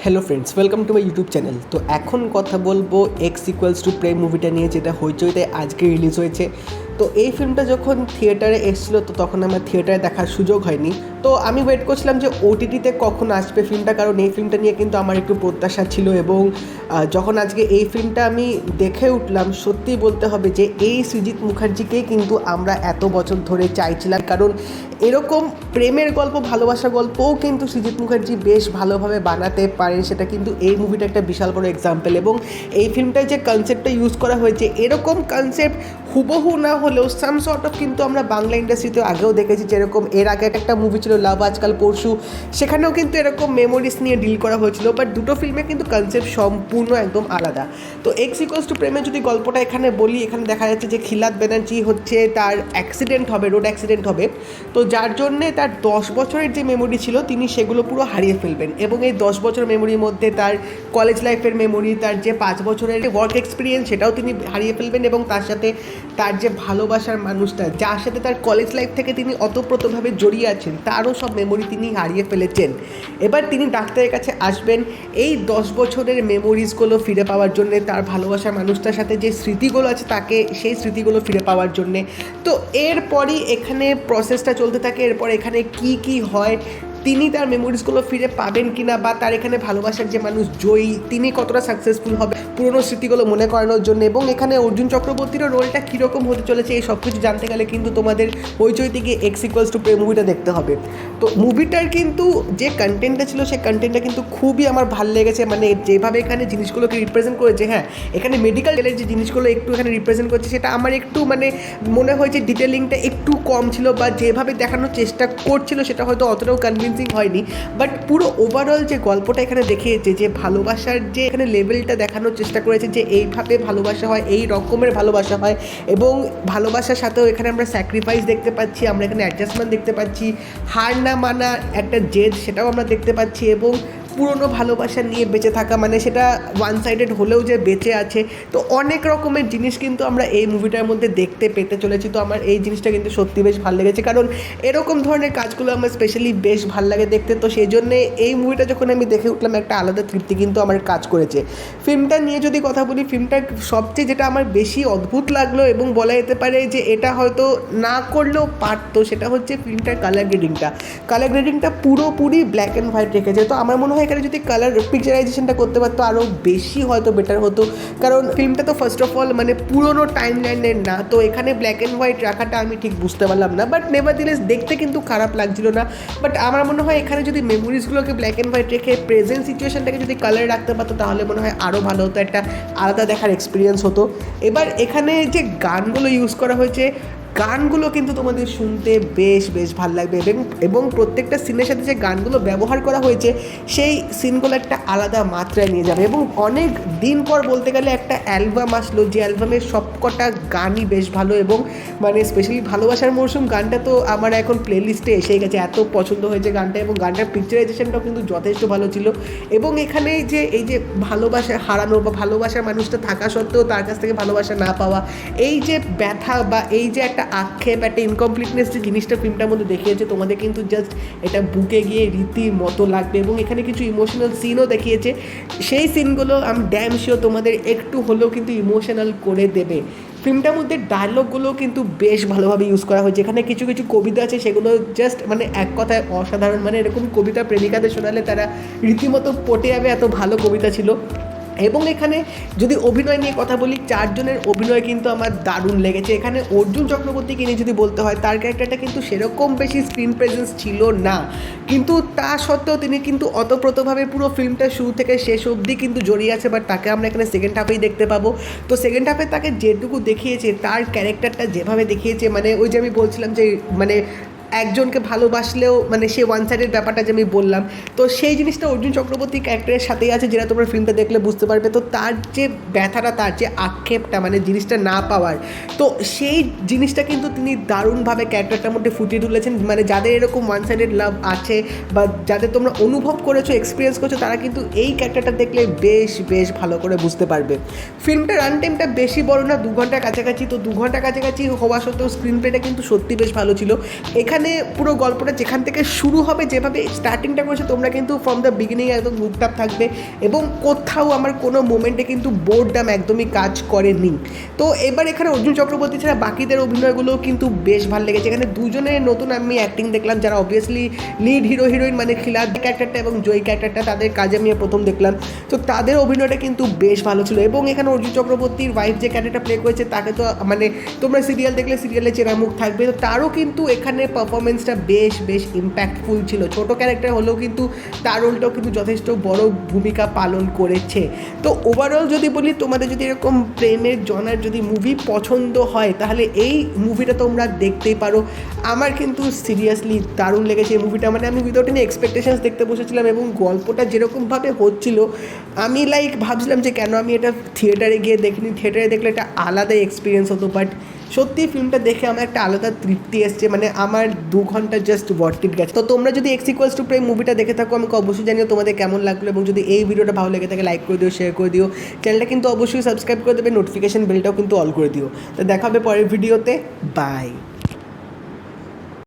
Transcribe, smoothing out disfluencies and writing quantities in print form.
Hello friends, welcome to my YouTube channel. তো এখন কথা বলবো এক্স ইকুয়ালস টু প্রেম মুভিটা নিয়ে, যেটা হইচইতে আজকে রিলিজ হয়েছে। তো এই ফিল্মটা যখন থিয়েটারে এসেছিলো তো তখন আমার থিয়েটারে দেখার সুযোগ হয়নি। তো আমি ওয়েট করছিলাম যে ওটিটিতে কখন আসবে ফিল্মটা, কারণ এই ফিল্মটা নিয়ে কিন্তু আমার একটু প্রত্যাশা ছিল। এবং যখন আজকে এই ফিল্মটা আমি দেখে উঠলাম, সত্যিই বলতে হবে যে এই সৃজিত মুখার্জিকেই কিন্তু আমরা এত বছর ধরে চাইছিলাম, কারণ এরকম প্রেমের গল্প, ভালোবাসার গল্পও কিন্তু সৃজিত মুখার্জি বেশ ভালোভাবে বানাতে পারেন। সেটা কিন্তু এই মুভিটা একটা বিশাল বড় এক্সাম্পল। এবং এই ফিল্মটায় যে কনসেপ্টটা ইউজ করা হয়েছে, এরকম কনসেপ্ট হুবহু না হলেও সাম সর্ট অফ কিন্তু আমরা বাংলা ইন্ডাস্ট্রিতে আগেও দেখেছি। যেরকম এর আগে একটা মুভি ছিল লাভ আজকাল পরশু, সেখানেও কিন্তু এরকম মেমোরিজ নিয়ে ডিল করা হয়েছিল। বাট দুটো ফিল্মে কিন্তু কনসেপ্ট সম্পূর্ণ একদম আলাদা। তো এক্স ইকুয়ালস টু প্রেমে যদি গল্পটা এখানে বলি, এখানে দেখা যাচ্ছে যে খিলাত ব্যানার্জি হচ্ছে তার অ্যাক্সিডেন্ট হবে, রোড অ্যাক্সিডেন্ট হবে। তো যার জন্যে তার 10 বছরের যে মেমোরি ছিল তিনি সেগুলো পুরো হারিয়ে ফেলবেন। এবং এই 10 বছর মেমোরির মধ্যে তার কলেজ লাইফের মেমোরি, তার যে 5 বছরের ওয়ার্ক এক্সপিরিয়েন্স সেটাও তিনি হারিয়ে ফেলবেন। এবং তার সাথে তার যে ভালোবাসার মানুষটা, যার সাথে তার কলেজ লাইফ থেকে তিনি অতপ্রতভাবে জড়িয়ে আছেন, তারও সব মেমোরি তিনি হারিয়ে ফেলেছেন। এবার তিনি ডাক্তারের কাছে আসবেন এই 10 বছরের মেমোরিজগুলো ফিরে পাওয়ার জন্যে, তার ভালোবাসার মানুষটার সাথে যে স্মৃতিগুলো আছে তাকে সেই স্মৃতিগুলো ফিরে পাওয়ার জন্যে। তো এরপরই এখানে প্রসেসটা চলতে থাকে। এরপর এখানে কি হয়, তিনি তার মেমোরিজগুলো ফিরে পাবেন কিনা, বা তার এখানে ভালোবাসার যে মানুষ জয়ী তিনি কতটা সাকসেসফুল হবে পুরনো স্মৃতিগুলো মনে করানোর জন্য। এবং এখানে অর্জুন চক্রবর্তীরও রোলটা কীরকম হতে চলেছে, এই সব কিছু জানতে গেলে কিন্তু তোমাদের হইচইতে গিয়ে এক্স ইকুয়ালস টু প্রেম মুভিটা দেখতে হবে। তো মুভিটার কিন্তু যে কন্টেন্টটা ছিল সেই কন্টেন্টটা কিন্তু খুবই আমার ভালো লেগেছে। মানে যেভাবে এখানে জিনিসগুলোকে রিপ্রেজেন্ট করেছে, হ্যাঁ এখানে মেডিকেলের যে জিনিসগুলো একটু এখানে রিপ্রেজেন্ট করছে, সেটা আমার একটু মানে মনে হয়েছে ডিটেলিংটা একটু কম ছিল, বা যেভাবে দেখানোর চেষ্টা করছিল সেটা হয়তো অতটাও কনভিন্সিং হয়নি। বাট পুরো ওভারঅল যে গল্পটা এখানে দেখিয়েছে, যে ভালোবাসার যে এখানে লেভেলটা দেখানোর চেষ্টা করেছে, যে এইভাবে ভালোবাসা হয়, এই রকমের ভালোবাসা হয়। এবং ভালোবাসার সাথেও এখানে আমরা স্যাক্রিফাইস দেখতে পাচ্ছি, আমরা এখানে অ্যাডজাস্টমেন্ট দেখতে পাচ্ছি, হার না মানা একটা জেদ সেটাও আমরা দেখতে পাচ্ছি। এবং পুরনো ভালোবাসা নিয়ে বেঁচে থাকা, মানে সেটা ওয়ান সাইডেড হলেও যে বেঁচে আছে। তো অনেক রকমের জিনিস কিন্তু আমরা এই মুভিটার মধ্যে দেখতে পেতে চলেছি। তো আমার এই জিনিসটা কিন্তু সত্যি বেশ ভালো লেগেছে, কারণ এরকম ধরনের কাজগুলো আমার স্পেশালি বেশ ভালো লাগে দেখতে। তো সেই জন্যে এই মুভিটা যখন আমি দেখে উঠলাম, একটা আলাদা তৃপ্তি কিন্তু আমার কাজ করেছে। ফিল্মটা নিয়ে যদি কথা বলি, ফিল্মটার সবচেয়ে যেটা আমার বেশি অদ্ভুত লাগলো এবং বলা যেতে পারে যে এটা হয়তো না করলেও পারতো, সেটা হচ্ছে ফিল্মটার কালার গ্রেডিংটা পুরোপুরি ব্ল্যাক অ্যান্ড হোয়াইট রেখেছে। তো আমার মনে হয় এখানে যদি কালার পিকচারাইজেশনটা করতে পারতো আরও বেশি হয়তো বেটার হতো, কারণ ফিল্মটা তো ফার্স্ট অফ অল মানে পুরোনো টাইম লাইনের না। তো এখানে ব্ল্যাক অ্যান্ড হোয়াইট রাখাটা আমি ঠিক বুঝতে পারলাম না। বাট নেভারদিলেস দেখতে কিন্তু খারাপ লাগছিল না। বাট আমার মনে হয় এখানে যদি মেমোরিজগুলোকে ব্ল্যাক অ্যান্ড হোয়াইট রেখে প্রেজেন্ট সিচুয়েশনটাকে যদি কালার রাখতে পারতো, তাহলে মনে হয় আরও ভালো হতো, একটা আলাদা দেখার এক্সপিরিয়েন্স হতো। এবার এখানে যে গানগুলো ইউজ করা হয়েছে, গানগুলো কিন্তু তোমাদের শুনতে বেশ ভালো লাগবে। এবং প্রত্যেকটা সিনের সাথে যে গানগুলো ব্যবহার করা হয়েছে, সেই সিনগুলো একটা আলাদা মাত্রায় নিয়ে যাবে। এবং অনেক দিন পর বলতে গেলে একটা অ্যালবাম আসলো, যে অ্যালবামের সবকটা গানই বেশ ভালো। এবং মানে স্পেশালি ভালোবাসার মরশুম গানটা তো আমার এখন প্লেলিস্টে এসে গেছে, এত পছন্দ হয়েছে গানটা। এবং গানটার পিকচারাইজেশনটাও কিন্তু যথেষ্ট ভালো ছিল। এবং এখানে যে এই যে ভালোবাসা হারানো, বা ভালোবাসার মানুষটা থাকা সত্ত্বেও তার কাছ থেকে ভালোবাসা না পাওয়া, এই যে ব্যথা বা এই যে একটা আক্ষেপ, একটা ইনকমপ্লিটনেস যে জিনিসটা ফিল্মটার মধ্যে দেখিয়েছে, তোমাদের কিন্তু জাস্ট এটা বুকে গিয়ে রীতিমতো লাগবে। এবং এখানে কিছু ইমোশনাল সিনও দেখিয়েছে, সেই সিনগুলো আমি ড্যাম শিওর তোমাদের একটু হলেও কিন্তু ইমোশনাল করে দেবে। ফিল্মটার মধ্যে ডায়লগগুলো কিন্তু বেশ ভালোভাবে ইউজ করা হয়েছে। এখানে কিছু কবিতা আছে, সেগুলো জাস্ট মানে এক কথায় অসাধারণ। মানে এরকম কবিতা প্রেমিকাদের শোনালে তারা রীতিমতো পটে যাবে, এত ভালো কবিতা ছিল। এবং এখানে যদি অভিনয় নিয়ে কথা বলি, 4 জনের অভিনয় কিন্তু আমার দারুণ লেগেছে। এখানে অর্জুন চক্রবর্তীকে নিয়ে যদি বলতে হয়, তার ক্যারেক্টারটা কিন্তু সেরকম বেশি স্ক্রিন প্রেজেন্স ছিল না, কিন্তু তা সত্ত্বেও তিনি কিন্তু অতপ্রতভাবে পুরো ফিল্মটা শুরু থেকে শেষ অবধি কিন্তু জড়িয়ে আছে। বাট তাকে আমরা এখানে সেকেন্ড হাফেই দেখতে পাবো। তো সেকেন্ড হাফে তাকে যেটুকু দেখিয়েছে, তার ক্যারেক্টারটা যেভাবে দেখিয়েছে, মানে ওই যে আমি বলছিলাম যে মানে একজনকে ভালোবাসলেও মানে সে ওয়ান সাইডের ব্যাপারটা যে আমি বললাম, তো সেই জিনিসটা অর্জুন চক্রবর্তী ক্যারেক্টারের সাথেই আছে, যেটা তোমরা ফিল্মটা দেখলে বুঝতে পারবে। তো তার যে ব্যথাটা, তার যে আক্ষেপটা, মানে জিনিসটা না পাওয়ার, তো সেই জিনিসটা কিন্তু তিনি দারুণভাবে ক্যারেক্টারটার মধ্যে ফুটিয়ে তুলেছেন। মানে যাদের এরকম ওয়ান সাইডেড লাভ আছে, বা যাদের তোমরা অনুভব করেছো, এক্সপিরিয়েন্স করছো, তারা কিন্তু এই ক্যারেক্টারটা দেখলে বেশ ভালো করে বুঝতে পারবে। ফিল্মটার রান টাইমটা বেশি বড় না, 2 ঘন্টার কাছাকাছি। তো 2 ঘন্টার কাছাকাছি হওয়া সত্ত্বেও স্ক্রিন প্লেটা কিন্তু সত্যি বেশ ভালো ছিল। এখানে এখানে পুরো গল্পটা যেখান থেকে শুরু হবে, যেভাবে স্টার্টিংটা করেছে, তোমরা কিন্তু ফ্রম দ্য বিগিনিং একদম মুভড আপ থাকবে এবং কোথাও আমার কোনো মোমেন্টে কিন্তু বোরডাম একদমই কাজ করেনি। তো এবার এখানে অর্জুন চক্রবর্তী ছাড়া বাকিদের অভিনয়গুলোও কিন্তু বেশ ভালো লেগেছে। এখানে দুজনের নতুন আমি অ্যাক্টিং দেখলাম, যারা অবভিয়াসলি লিড হিরো হিরোইন মানে খিলার ক্যারেক্টারটা এবং জয়ী ক্যারেক্টারটা, তাদের কাজে আমি প্রথম দেখলাম। তো তাদের অভিনয়টা কিন্তু বেশ ভালো ছিল। এবং এখানে অর্জুন চক্রবর্তীর ওয়াইফ যে ক্যারেক্টারটা প্লে করেছে, তাকে তো মানে তোমরা সিরিয়াল দেখলে সিরিয়ালে চেনা মুখ থাকবে, তো তারও কিন্তু এখানে পারফরমেন্সটা বেশ ইম্প্যাক্টফুল ছিল। ছোটো ক্যারেক্টার হলেও কিন্তু তার রোলটাও কিন্তু যথেষ্ট বড় ভূমিকা পালন করেছে। তো ওভারঅল যদি বলি, তোমাদের যদি এরকম প্রেমের জনার যদি মুভি পছন্দ হয়, তাহলে এই মুভিটা তোমরা দেখতেই পারো। আমার কিন্তু সিরিয়াসলি দারুণ লেগেছে এই মুভিটা। মানে আমি উইদাউট এনি এক্সপেকটেশনস দেখতে বসেছিলাম এবং গল্পটা যেরকমভাবে হচ্ছিল, আমি ভাবছিলাম যে কেন আমি এটা থিয়েটারে গিয়ে দেখিনি, থিয়েটারে দেখলে একটা আলাদাই এক্সপিরিয়েন্স হতো। বাট সত্যি ফিল্মটা দেখে আমার একটা আলাদা তৃপ্তি এসছে, মানে আমার 2 ঘন্টা জাস্ট ওয়ার্থ ইট গেছে। তো তোমরা যদি প্রেম মুভিটা দেখে থাকো, আমাকে অবশ্যই জানিও তোমাদের কেমন লাগলো, এবং যদি এই ভিডিওটা ভালো লেগে থাকে লাইক করে দিও, শেয়ার করে দিও, চ্যানেলটা কিন্তু অবশ্যই সাবস্ক্রাইব করে দেবে, নোটিফিকেশন বেলটাও কিন্তু অল করে দিও। তো দেখা হবে পরের ভিডিওতে, বাই।